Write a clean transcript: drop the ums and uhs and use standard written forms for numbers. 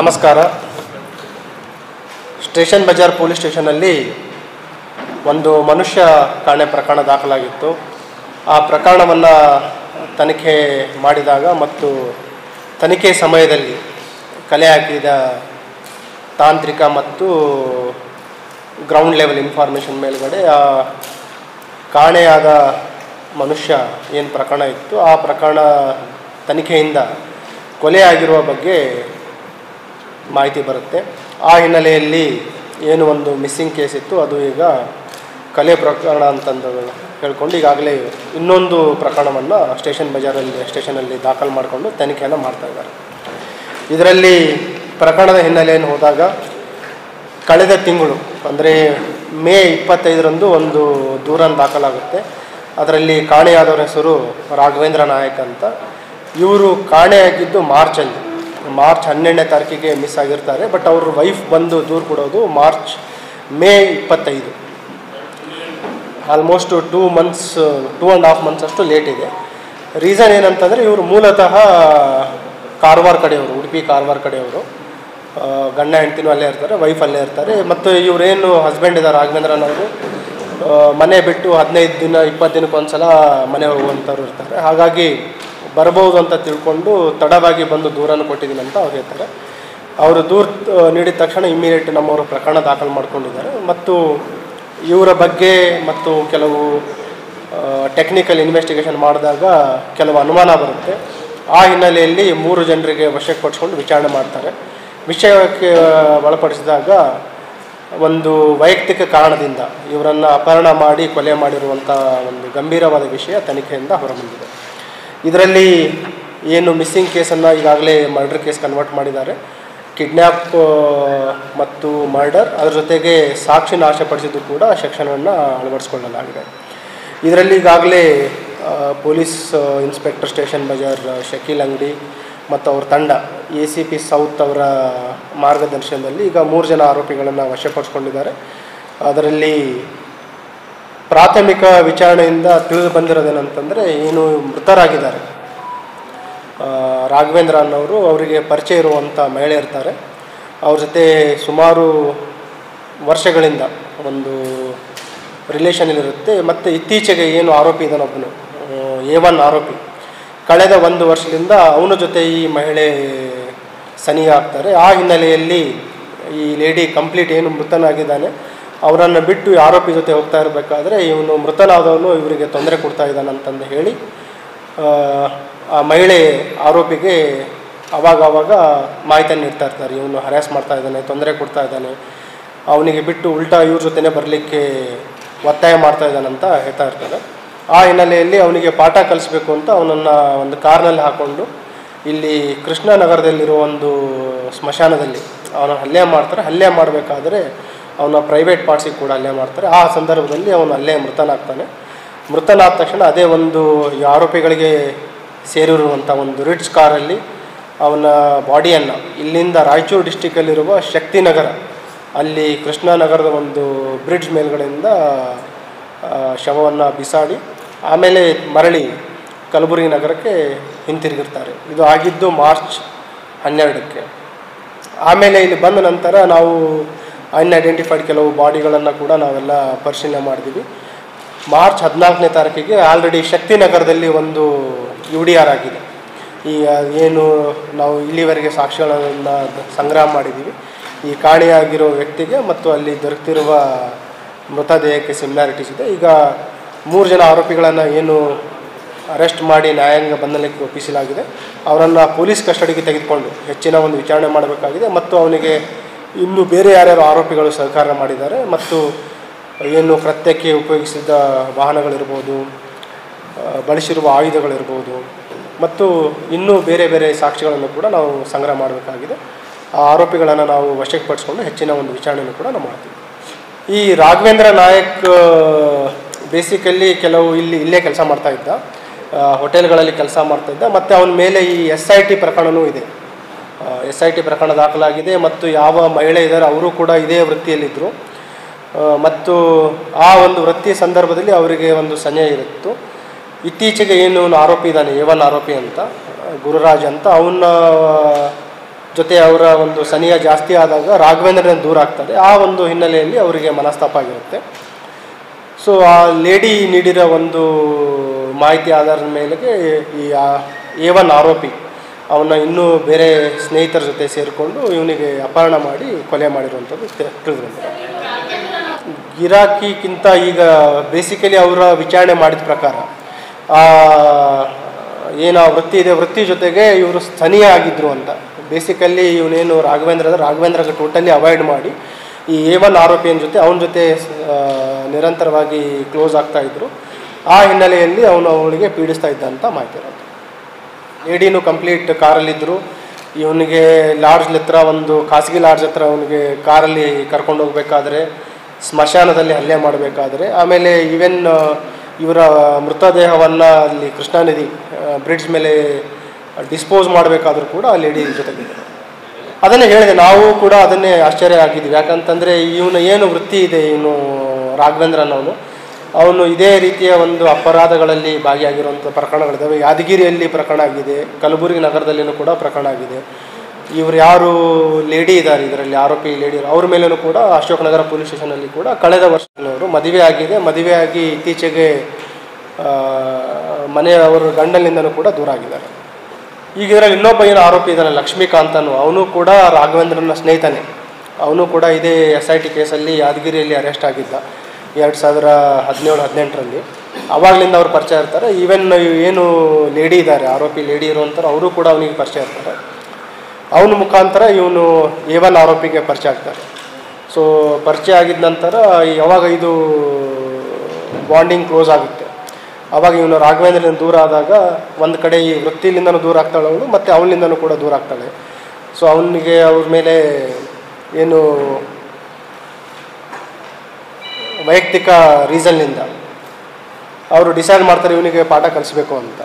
ನಮಸ್ಕಾರ. Station Bazaar police ಸ್ಟೇಷನಲ್ಲಿ ಒಂದು ಮನುಷ್ಯ ಕಾಣೆ ಪ್ರಕರಣ ದಾಖಲಾಗಿತ್ತು. ಆ ಪ್ರಕರಣವನ್ನು ತನಿಖೆ ಮಾಡಿದಾಗ ಮತ್ತು ತನಿಖೆ ಸಮಯದಲ್ಲಿ ಕಲೆ ಹಾಕಿದ ತಾಂತ್ರಿಕ ಮತ್ತು ಗ್ರೌಂಡ್ ಲೆವೆಲ್ ಇನ್ಫಾರ್ಮೇಷನ್ ಮೇಲ್ಗಡೆ ಆ ಕಾಣೆಯಾದ ಮನುಷ್ಯ ಏನು ಪ್ರಕರಣ ಇತ್ತು ಆ ಪ್ರಕರಣ ತನಿಖೆಯಿಂದ ಕೊಲೆಯಾಗಿರುವ ಬಗ್ಗೆ ಮಾಹಿತಿ ಬರುತ್ತೆ. ಆ ಹಿನ್ನೆಲೆಯಲ್ಲಿ ಏನು ಒಂದು ಮಿಸ್ಸಿಂಗ್ ಕೇಸ್ ಇತ್ತು ಅದು ಈಗ ಕಲೆ ಪ್ರಕರಣ ಅಂತಂದು ಹೇಳ್ಕೊಂಡು ಈಗಾಗಲೇ ಇನ್ನೊಂದು ಪ್ರಕರಣವನ್ನು ಸ್ಟೇಷನಲ್ಲಿ ದಾಖಲು ಮಾಡಿಕೊಂಡು ತನಿಖೆಯನ್ನು ಮಾಡ್ತಾಯಿದ್ದಾರೆ. ಇದರಲ್ಲಿ ಪ್ರಕರಣದ ಹಿನ್ನೆಲೆಯನ್ನು ಹೋದಾಗ ಕಳೆದ ತಿಂಗಳು ಅಂದರೆ ಮೇ 25ರಂದು ಒಂದು ದೂರನ್ನು ದಾಖಲಾಗುತ್ತೆ. ಅದರಲ್ಲಿ ಕಾಣೆಯಾದವರ ಹೆಸರು ರಾಘವೇಂದ್ರ ನಾಯಕ್ ಅಂತ. ಇವರು ಕಾಣೆಯಾಗಿದ್ದು ಮಾರ್ಚ್ 12ನೇ ತಾರೀಕಿಗೆ ಮಿಸ್ ಆಗಿರ್ತಾರೆ. ಬಟ್ ಅವ್ರ ವೈಫ್ ಬಂದು ದೂರು ಕೊಡೋದು ಮೇ 25. ಆಲ್ಮೋಸ್ಟ್ 2.5 ಮಂತ್ಸ್ ಅಷ್ಟು ಲೇಟ್ ಇದೆ. ರೀಸನ್ ಏನಂತಂದರೆ ಇವರು ಮೂಲತಃ ಕಾರವಾರ ಕಡೆಯವರು, ಉಡುಪಿ ಕಾರವಾರ ಕಡೆಯವರು. ಗಂಡ ಹೆಂಡ್ತಿನೂ ಅಲ್ಲೇ ಇರ್ತಾರೆ, ವೈಫ್ ಅಲ್ಲೇ ಇರ್ತಾರೆ. ಮತ್ತು ಇವರೇನು ಹಸ್ಬೆಂಡ್ ಇದ್ದಾರೆ ರಾಘವೇಂದ್ರನವರು ಮನೆ ಬಿಟ್ಟು 15 ದಿನ 20 ದಿನಕ್ಕೆ ಒಂದು ಸಲ ಮನೆ ಹೋಗುವಂಥವ್ರು ಇರ್ತಾರೆ. ಹಾಗಾಗಿ ಬರ್ಬೋದು ಅಂತ ತಿಳ್ಕೊಂಡು ತಡವಾಗಿ ಬಂದು ದೂರನ್ನು ಕೊಟ್ಟಿದ್ದೀನಿ ಅಂತ ಅವ್ರು ಹೇಳ್ತಾರೆ. ಅವರು ದೂರು ನೀಡಿದ ತಕ್ಷಣ ಇಮ್ಮಿಡಿಯೇಟ್ ನಮ್ಮವರು ಪ್ರಕರಣ ದಾಖಲು ಮಾಡ್ಕೊಂಡಿದ್ದಾರೆ. ಮತ್ತು ಇವರ ಬಗ್ಗೆ ಮತ್ತು ಕೆಲವು ಟೆಕ್ನಿಕಲ್ ಇನ್ವೆಸ್ಟಿಗೇಷನ್ ಮಾಡಿದಾಗ ಕೆಲವು ಅನುಮಾನ ಬರುತ್ತೆ. ಆ ಹಿನ್ನೆಲೆಯಲ್ಲಿ 3 ಜನರಿಗೆ ವಶಕ್ಕೆ ಪಡಿಸ್ಕೊಂಡು ವಿಚಾರಣೆ ಮಾಡ್ತಾರೆ. ವಿಷಯಕ್ಕೆ ಒಳಪಡಿಸಿದಾಗ ಒಂದು ವೈಯಕ್ತಿಕ ಕಾರಣದಿಂದ ಇವರನ್ನು ಅಪಹರಣ ಮಾಡಿ ಕೊಲೆ ಮಾಡಿರುವಂಥ ಒಂದು ಗಂಭೀರವಾದ ವಿಷಯ ತನಿಖೆಯಿಂದ ಹೊರಬಂದಿದೆ. ಇದರಲ್ಲಿ ಏನು ಮಿಸ್ಸಿಂಗ್ ಕೇಸನ್ನು ಈಗಾಗಲೇ ಮರ್ಡರ್ ಕೇಸ್ ಕನ್ವರ್ಟ್ ಮಾಡಿದ್ದಾರೆ. ಕಿಡ್ನ್ಯಾಪ್ ಮತ್ತು ಮರ್ಡರ್, ಅದರ ಜೊತೆಗೆ ಸಾಕ್ಷಿ ನಾಶಪಡಿಸಿದ್ದು ಕೂಡ ಸೆಕ್ಷನನ್ನು ಅಳವಡಿಸ್ಕೊಳ್ಳಲಾಗಿದೆ. ಇದರಲ್ಲಿ ಈಗಾಗಲೇ police inspector station Bazaar Shakeel ಅಂಗಡಿ ಮತ್ತು ಅವ್ರ ತಂಡ ACP ಸೌತ್ ಅವರ ಮಾರ್ಗದರ್ಶನದಲ್ಲಿ ಈಗ 3 ಜನ ಆರೋಪಿಗಳನ್ನು ವಶಪಡಿಸ್ಕೊಂಡಿದ್ದಾರೆ. ಅದರಲ್ಲಿ ಪ್ರಾಥಮಿಕ ವಿಚಾರಣೆಯಿಂದ ತಿಳಿದು ಬಂದಿರೋದೇನಂತಂದರೆ ಏನು ಮೃತರಾಗಿದ್ದಾರೆ ರಾಘವೇಂದ್ರ ಅನ್ನೋರು, ಅವರಿಗೆ ಪರಿಚಯ ಇರುವಂಥ ಮಹಿಳೆ ಇರ್ತಾರೆ. ಅವ್ರ ಜೊತೆ ಸುಮಾರು ವರ್ಷಗಳಿಂದ ಒಂದು ರಿಲೇಷನಲ್ಲಿರುತ್ತೆ. ಮತ್ತು ಇತ್ತೀಚೆಗೆ ಏನು ಆರೋಪಿ ಇದ್ದಾನೊಬ್ಬನು A1 ಆರೋಪಿ, ಕಳೆದ 1 ವರ್ಷದಿಂದ ಅವನ ಜೊತೆ ಈ ಮಹಿಳೆ ಸನಿಯಾಗ್ತಾರೆ. ಆ ಹಿನ್ನೆಲೆಯಲ್ಲಿ ಈ ಲೇಡಿ ಕಂಪ್ಲೀಟ್ ಏನು ಮೃತನಾಗಿದ್ದಾನೆ ಅವರನ್ನು ಬಿಟ್ಟು ಆರೋಪಿ ಜೊತೆ ಹೋಗ್ತಾ ಇರಬೇಕಾದ್ರೆ ಇವನು ಮೃತನಾದವನು ಇವರಿಗೆ ತೊಂದರೆ ಕೊಡ್ತಾ ಇದ್ದಾನಂತಂದು ಹೇಳಿ ಆ ಮಹಿಳೆ ಆರೋಪಿಗೆ ಆವಾಗ ಮಾಹಿತಿಯನ್ನು ನೀಡ್ತಾ ಇರ್ತಾರೆ. ಇವನು ಹರ್ಯಾಸ್ ಮಾಡ್ತಾ ಇದ್ದಾನೆ, ತೊಂದರೆ ಕೊಡ್ತಾ ಇದ್ದಾನೆ, ಅವನಿಗೆ ಬಿಟ್ಟು ಉಲ್ಟಾ ಇವ್ರ ಜೊತೆನೇ ಬರಲಿಕ್ಕೆ ಒತ್ತಾಯ ಮಾಡ್ತಾ ಇದ್ದಾನಂತ ಹೇಳ್ತಾ ಇರ್ತಾರೆ. ಆ ಹಿನ್ನೆಲೆಯಲ್ಲಿ ಅವನಿಗೆ ಪಾಠ ಕಲಿಸ್ಬೇಕು ಅಂತ ಅವನನ್ನು ಒಂದು ಕಾರ್ನಲ್ಲಿ ಹಾಕ್ಕೊಂಡು ಇಲ್ಲಿ ಕೃಷ್ಣನಗರದಲ್ಲಿರೋ ಒಂದು ಸ್ಮಶಾನದಲ್ಲಿ ಅವನ ಹಲ್ಲೆ ಮಾಡ್ತಾರೆ. ಹಲ್ಲೆ ಮಾಡಬೇಕಾದ್ರೆ ಅವನ ಪ್ರೈವೇಟ್ ಪಾರ್ಟ್ಸಿಗೆ ಕೂಡ ಹಲ್ಲೆ ಮಾಡ್ತಾರೆ. ಆ ಸಂದರ್ಭದಲ್ಲಿ ಅವನು ಅಲ್ಲೇ ಮೃತನಾದ ತಕ್ಷಣ ಅದೇ ಒಂದು ಆರೋಪಿಗಳಿಗೆ ಸೇರಿರುವಂಥ ಒಂದು ರಿಡ್ಸ್ ಕಾರಲ್ಲಿ ಅವನ ಬಾಡಿಯನ್ನು ಇಲ್ಲಿಂದ ರಾಯಚೂರು ಡಿಸ್ಟಿಕಲ್ಲಿರುವ ಶಕ್ತಿನಗರ, ಅಲ್ಲಿ ಕೃಷ್ಣನಗರದ ಒಂದು ಬ್ರಿಡ್ಜ್ ಮೇಲ್ಗಡೆಯಿಂದ ಶವವನ್ನು ಬಿಸಾಡಿ ಆಮೇಲೆ ಮರಳಿ ಕಲಬುರಗಿ ನಗರಕ್ಕೆ ಹಿಂತಿರುಗಿರ್ತಾರೆ. ಇದು ಆಗಿದ್ದು ಮಾರ್ಚ್ 12ಕ್ಕೆ. ಆಮೇಲೆ ಇಲ್ಲಿ ಬಂದ ನಂತರ ನಾವು ಅನ್ಐಡೆಂಟಿಫೈಡ್ ಕೆಲವು ಬಾಡಿಗಳನ್ನು ಕೂಡ ನಾವೆಲ್ಲ ಪರಿಶೀಲನೆ ಮಾಡಿದ್ದೀವಿ. ಮಾರ್ಚ್ 14ನೇ ತಾರೀಕಿಗೆ ಆಲ್ರೆಡಿ ಶಕ್ತಿನಗರದಲ್ಲಿ ಒಂದು UDR ಆಗಿದೆ. ಈ ಏನು ನಾವು ಇಲ್ಲಿವರೆಗೆ ಸಾಕ್ಷ್ಯಗಳನ್ನು ಸಂಗ್ರಹ ಮಾಡಿದ್ದೀವಿ, ಈ ಕಾಣೆಯಾಗಿರೋ ವ್ಯಕ್ತಿಗೆ ಮತ್ತು ಅಲ್ಲಿ ದೊರೆತಿರುವ ಮೃತದೇಹಕ್ಕೆ ಸಿಮಿಲಾರಿಟೀಸ್ ಇದೆ. ಈಗ 3 ಜನ ಆರೋಪಿಗಳನ್ನು ಏನು ಅರೆಸ್ಟ್ ಮಾಡಿ ನ್ಯಾಯಾಂಗ ಬಂಧನಕ್ಕೆ ಒಪ್ಪಿಸಲಾಗಿದೆ. ಅವರನ್ನು ಪೊಲೀಸ್ ಕಸ್ಟಡಿಗೆ ತೆಗೆದುಕೊಂಡು ಹೆಚ್ಚಿನ ಒಂದು ವಿಚಾರಣೆ ಮಾಡಬೇಕಾಗಿದೆ. ಮತ್ತು ಅವನಿಗೆ ಇನ್ನೂ ಬೇರೆ ಯಾರ್ಯಾರು ಆರೋಪಿಗಳು ಸಹಕಾರ ಮಾಡಿದ್ದಾರೆ ಮತ್ತು ಏನು ಕೃತ್ಯಕ್ಕೆ ಉಪಯೋಗಿಸಿದ ವಾಹನಗಳಿರ್ಬೋದು, ಬಳಸಿರುವ ಆಯುಧಗಳಿರ್ಬೋದು ಮತ್ತು ಇನ್ನೂ ಬೇರೆ ಬೇರೆ ಸಾಕ್ಷಿಗಳನ್ನು ಕೂಡ ನಾವು ಸಂಗ್ರಹ ಮಾಡಬೇಕಾಗಿದೆ. ಆ ಆರೋಪಿಗಳನ್ನು ನಾವು ವಶಕ್ಕೆ ಪಡಿಸ್ಕೊಂಡು ಹೆಚ್ಚಿನ ಒಂದು ವಿಚಾರಣೆಯನ್ನು ಕೂಡ ನಾವು ಮಾಡ್ತೀವಿ. ಈ ರಾಘವೇಂದ್ರ ನಾಯಕ್ ಬೇಸಿಕಲಿ ಕೆಲವು ಇಲ್ಲೇ ಕೆಲಸ ಮಾಡ್ತಾಯಿದ್ದ, ಹೋಟೆಲ್ಗಳಲ್ಲಿ ಕೆಲಸ ಮಾಡ್ತಾಯಿದ್ದ. ಮತ್ತು ಅವನ ಮೇಲೆ ಈ SIT ಪ್ರಕರಣವೂ ಇದೆ. SIT ಪ್ರಕರಣ ದಾಖಲಾಗಿದೆ. ಮತ್ತು ಯಾವ ಮಹಿಳೆ ಇದ್ದಾರೆ ಅವರು ಕೂಡ ಇದೇ ವೃತ್ತಿಯಲ್ಲಿದ್ದರು. ಮತ್ತು ಆ ಒಂದು ವೃತ್ತಿಯ ಸಂದರ್ಭದಲ್ಲಿ ಅವರಿಗೆ ಒಂದು ಸಂಜೆ ಇರುತ್ತು. ಇತ್ತೀಚೆಗೆ ಏನು ಆರೋಪಿ ಇದ್ದಾನೆ A1 ಆರೋಪಿ ಅಂತ ಗುರುರಾಜ್ ಅಂತ, ಅವನ ಜೊತೆ ಅವರ ಒಂದು ಸನಿಹ ಜಾಸ್ತಿ ಆದಾಗ ರಾಘವೇಂದ್ರನಿಂದ ದೂರ ಆಗ್ತಾರೆ. ಆ ಒಂದು ಹಿನ್ನೆಲೆಯಲ್ಲಿ ಅವರಿಗೆ ಮನಸ್ತಾಪ ಆಗಿರುತ್ತೆ. ಸೊ ಆ ಲೇಡಿ ನೀಡಿರೋ ಒಂದು ಮಾಹಿತಿ ಆಧಾರದ ಮೇಲೆಗೆ ಈ A1 ಆರೋಪಿ ಅವನ್ನ ಇನ್ನೂ ಬೇರೆ ಸ್ನೇಹಿತರ ಜೊತೆ ಸೇರಿಕೊಂಡು ಇವನಿಗೆ ಅಪಹರಣ ಮಾಡಿ ಕೊಲೆ ಮಾಡಿರುವಂಥದ್ದು ತಿಳಿದು ಬಂದಿದೆ. ಗಿರಾಕಿಗಿಂತ ಈಗ ಬೇಸಿಕಲಿ ಅವರ ವಿಚಾರಣೆ ಮಾಡಿದ ಪ್ರಕಾರ ಏನು ವೃತ್ತಿ ಇದೆ, ವೃತ್ತಿ ಜೊತೆಗೆ ಇವರು ಸ್ಥಳೀಯ ಆಗಿದ್ದರು ಅಂತ. ಬೇಸಿಕಲಿ ಇವನೇನು ರಾಘವೇಂದ್ರಗೆ ಟೋಟಲಿ ಅವಾಯ್ಡ್ ಮಾಡಿ ಈ A1 ಆರೋಪಿಯನ ಜೊತೆ ಅವನ ಜೊತೆ ನಿರಂತರವಾಗಿ ಕ್ಲೋಸ್ ಆಗ್ತಾಯಿದ್ರು. ಆ ಹಿನ್ನೆಲೆಯಲ್ಲಿ ಅವಳಿಗೆ ಪೀಡಿಸ್ತಾ ಇದ್ದ ಅಂತ ಮಾಹಿತಿ ಇರೋದು. ಲೇಡಿನೂ ಕಂಪ್ಲೀಟ್ ಕಾರಲ್ಲಿದ್ದರು. ಇವನಿಗೆ ಲಾಡ್ಜ್ ಹತ್ರ, ಒಂದು ಖಾಸಗಿ ಲಾಡ್ಜ್ ಹತ್ರ ಅವನಿಗೆ ಕಾರಲ್ಲಿ ಕರ್ಕೊಂಡು ಹೋಗ್ಬೇಕಾದ್ರೆ, ಸ್ಮಶಾನದಲ್ಲಿ ಹಲ್ಲೆ ಮಾಡಬೇಕಾದ್ರೆ, ಆಮೇಲೆ ಈವನ್ ಇವರ ಮೃತದೇಹವನ್ನು ಅಲ್ಲಿ ಕೃಷ್ಣಾ ನದಿ ಬ್ರಿಡ್ಜ್ ಮೇಲೆ ಡಿಸ್ಪೋಸ್ ಮಾಡಬೇಕಾದ್ರೂ ಕೂಡ ಆ ಲೇಡಿ ಜೊತೆಗಿದ್ದರು. ಅದನ್ನೇ ಹೇಳಿದೆ, ನಾವು ಕೂಡ ಅದನ್ನೇ ಆಶ್ಚರ್ಯ ಆಗಿದ್ದೀವಿ. ಯಾಕಂತಂದರೆ ಇವನು ಏನು ವೃತ್ತಿ ಇದೆ, ಇವನು ರಾಘವೇಂದ್ರನ್ ಅವನು ಇದೇ ರೀತಿಯ ಒಂದು ಅಪರಾಧಗಳಲ್ಲಿ ಭಾಗಿಯಾಗಿರುವಂಥ ಪ್ರಕರಣಗಳಿದ್ದಾವೆ. ಯಾದಗಿರಿಯಲ್ಲಿ ಪ್ರಕರಣ ಆಗಿದೆ, ಕಲಬುರಗಿ ನಗರದಲ್ಲಿಯೂ ಕೂಡ ಪ್ರಕರಣ ಆಗಿದೆ. ಇವರು ಯಾರು ಲೇಡಿ ಇದ್ದಾರೆ ಇದರಲ್ಲಿ ಆರೋಪಿ ಲೇಡಿ, ಅವ್ರ ಮೇಲೂ ಕೂಡ ಅಶೋಕನಗರ ಪೊಲೀಸ್ ಸ್ಟೇಷನಲ್ಲಿ ಕೂಡ ಕಳೆದ ವರ್ಷದವರು ಮದುವೆ ಆಗಿದೆ. ಮದುವೆಯಾಗಿ ಇತ್ತೀಚೆಗೆ ಅವರ ಗಂಡನಿಂದನೂ ಕೂಡ ದೂರ ಆಗಿದ್ದಾರೆ. ಈಗ ಇದರಲ್ಲಿ ಇನ್ನೊಬ್ಬ ಏನು ಆರೋಪಿ ಇದ್ದಾನೆ ಲಕ್ಷ್ಮೀಕಾಂತನು, ಅವನು ಕೂಡ ರಾಘವೇಂದ್ರನ ಸ್ನೇಹಿತನೇ. ಅವನು ಕೂಡ ಇದೇ SIT ಕೇಸಲ್ಲಿ ಯಾದಗಿರಿಯಲ್ಲಿ ಅರೆಸ್ಟ್ ಆಗಿದ್ದ 2017-18ರಲ್ಲಿ. ಆವಾಗಲಿಂದ ಅವ್ರು ಪರಿಚಯ ಇರ್ತಾರೆ. ಈವನ್ ಏನು ಲೇಡಿ ಇದ್ದಾರೆ, ಆರೋಪಿ ಲೇಡಿ ಇರುವಂಥವ್ರು, ಅವರು ಕೂಡ ಅವನಿಗೆ ಪರಿಚಯ ಇರ್ತಾರೆ. ಅವನ ಮುಖಾಂತರ ಇವನು A1 ಆರೋಪಿಗೆ ಪರಿಚಯ ಆಗ್ತಾರೆ. ಸೊ ಪರಿಚಯ ಆಗಿದ ನಂತರ ಯಾವಾಗ ಇದು ಬಾಂಡಿಂಗ್ ಕ್ಲೋಸ್ ಆಗುತ್ತೆ, ಆವಾಗ ಇವನು ರಾಘವೇಂದ್ರನಿಂದ ದೂರ ಆದಾಗ ಒಂದು ಕಡೆ ಈ ವೃತ್ತಿಲಿಂದನೂ ದೂರ ಆಗ್ತಾಳೆ ಅವಳು, ಮತ್ತು ಅವನಿಂದನೂ ಕೂಡ ದೂರ ಆಗ್ತಾಳೆ. ಸೊ ಅವನಿಗೆ ಅವ್ರ ಮೇಲೆ ಏನು ವೈಯಕ್ತಿಕ ರೀಸನ್ನಿಂದ ಅವರು ಡಿಸೈಡ್ ಮಾಡ್ತಾರೆ ಇವನಿಗೆ ಪಾಠ ಕಲಿಸ್ಬೇಕು ಅಂತ.